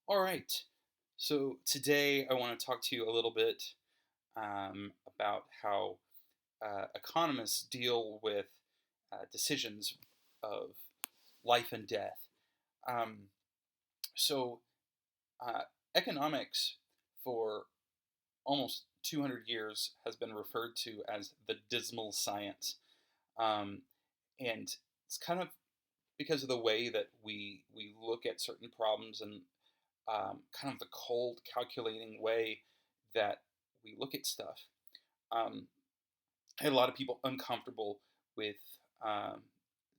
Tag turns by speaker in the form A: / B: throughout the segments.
A: All right. So today I want to talk to you a little bit about how economists deal with decisions of life and death. Um, so, uh, Economics for almost 200 years has been referred to as the dismal science. Um, and it's kind of because of the way that we look at certain problems and kind of the cold, calculating way that we look at stuff. Um, I had a lot of people uncomfortable with um,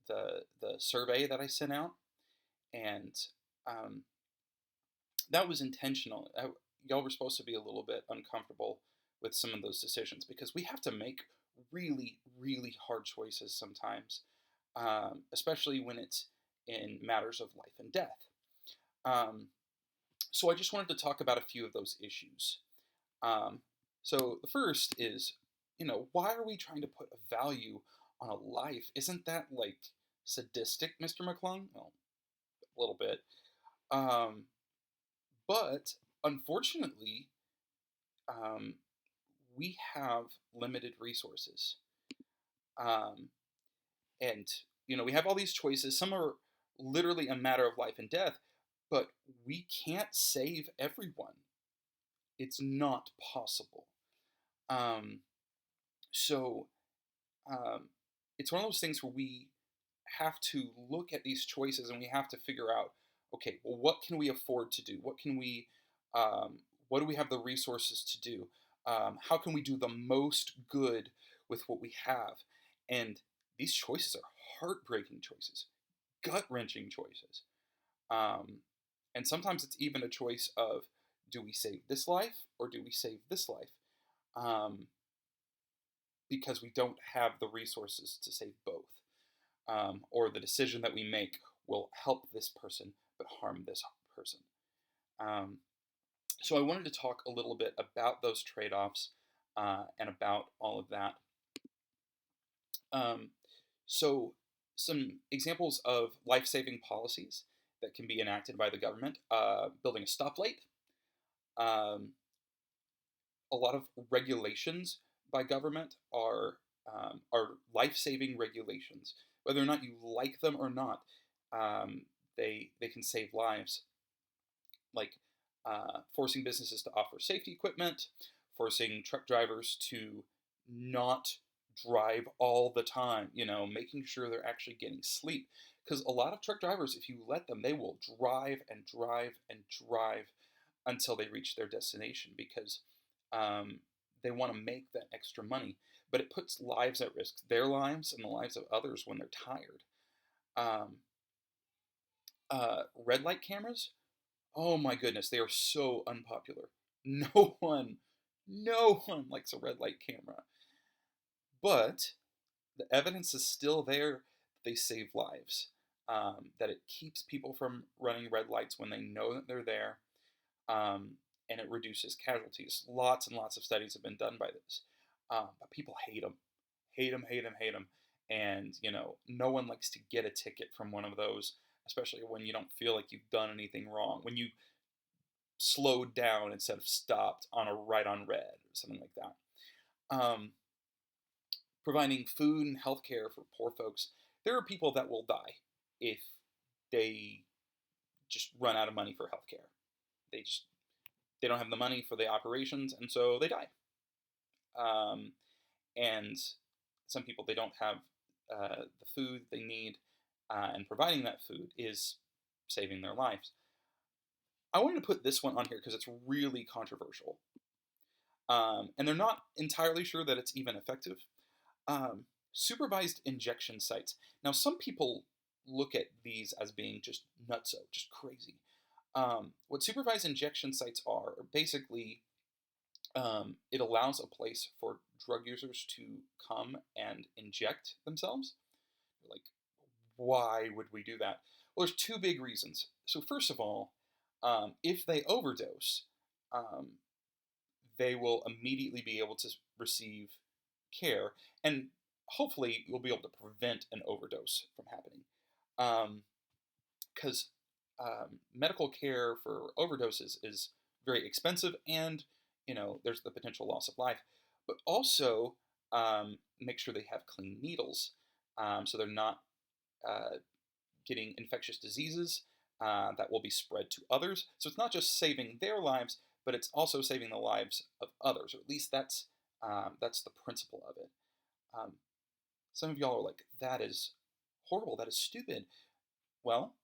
A: the survey that I sent out, and um, that was intentional. Y'all were supposed to be a little bit uncomfortable with some of those decisions because we have to make really, really hard choices sometimes, especially when it's in matters of life and death. Um, so I just wanted to talk about a few of those issues. Um, so the first is, why are we trying to put a value on a life? Isn't that like sadistic, Mr. McClung? Well, a little bit. Um, but unfortunately, um, we have limited resources. Um, and, we have all these choices. Some are literally a matter of life and death, but we can't save everyone. It's not possible. Um, so um, it's one of those things where we have to look at these choices and we have to figure out, okay, well, what can we afford to do? Um, what do we have the resources to do? How can we do the most good with what we have? And these choices are heartbreaking choices, gut wrenching choices. Um, and sometimes it's even a choice of, do we save this life or do we save this life? Um, because we don't have the resources to save both. Or the decision that we make will help this person but harm this person. Um, so I wanted to talk a little bit about those trade offs and about all of that. Um, so, some examples of life saving policies that can be enacted by the government: building a stoplight, um, a lot of regulations by government are life-saving regulations. Whether or not you like them or not, they can save lives. Like forcing businesses to offer safety equipment, forcing truck drivers to not drive all the time. Making sure they're actually getting sleep. Because a lot of truck drivers, if you let them, they will drive and drive and drive until they reach their destination because um, they want to make that extra money. But it puts lives at risk, their lives and the lives of others when they're tired. Um, Red light cameras, oh my goodness, they are so unpopular. No one, no one likes a red light camera. But the evidence is still there that they save lives, that it keeps people from running red lights when they know that they're there, um, and it reduces casualties. Lots and lots of studies have been done by this, but people hate them, hate them, hate them, hate them, and no one likes to get a ticket from one of those, especially when you don't feel like you've done anything wrong. When you slowed down instead of stopped on a right on red or something like that. Providing food and healthcare for poor folks. There are people that will die if they just run out of money for healthcare. They don't have the money for the operations, and so they die. Um, and some people, they don't have the food they need, and providing that food is saving their lives. I wanted to put this one on here because it's really controversial, and they're not entirely sure that it's even effective. Um, Supervised injection sites. Now, some people look at these as being just nutso, just crazy. What supervised injection sites are basically, it allows a place for drug users to come and inject themselves. Like, why would we do that? Well, there's two big reasons. So, first of all, if they overdose, um, they will immediately be able to receive care, and hopefully you'll be able to prevent an overdose from happening. Because medical care for overdoses is very expensive, and there's the potential loss of life. But also make sure they have clean needles, so they're not uh, getting infectious diseases that will be spread to others. So it's not just saving their lives, but it's also saving the lives of others, or at least that's the principle of it. Um, some of y'all are like, that is horrible. That is stupid. Well,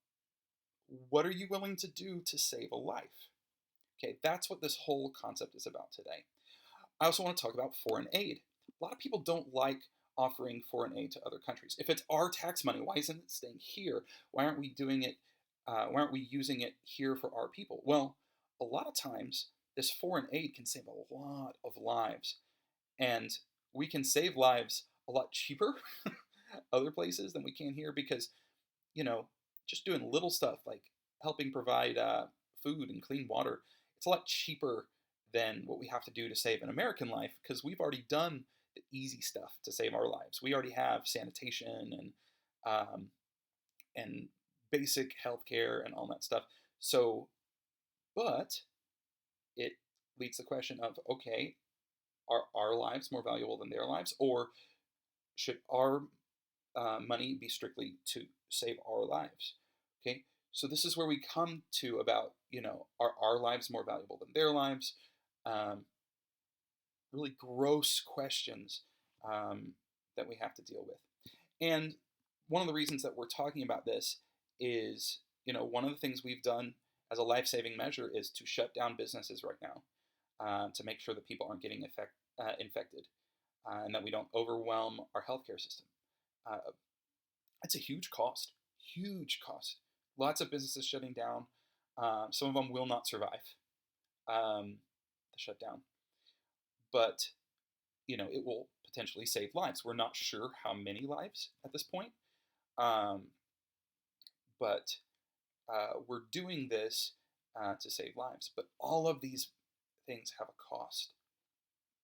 A: what are you willing to do to save a life? Okay, that's what this whole concept is about today. I also want to talk about foreign aid. A lot of people don't like offering foreign aid to other countries. If it's our tax money, why isn't it staying here? Why aren't we doing it? Why aren't we using it here for our people? Well, a lot of times this foreign aid can save a lot of lives, and we can save lives a lot cheaper other places than we can here because you know, just doing little stuff like helping provide food and clean water, it's a lot cheaper than what we have to do to save an American life because we've already done the easy stuff to save our lives. We already have sanitation um, and basic healthcare and all that stuff. So, but it leads the question of okay, are our lives more valuable than their lives, or should our money be strictly to save our lives? Okay, so this is where we come to about are our lives more valuable than their lives? Um, really gross questions that we have to deal with. And one of the reasons that we're talking about this is one of the things we've done as a life-saving measure is to shut down businesses right now to make sure that people aren't getting infected and that we don't overwhelm our healthcare system. Uh, it's a huge cost, huge cost. Lots of businesses shutting down. Some of them will not survive the shutdown, but it will potentially save lives. We're not sure how many lives at this point, um, but we're doing this to save lives. But all of these things have a cost.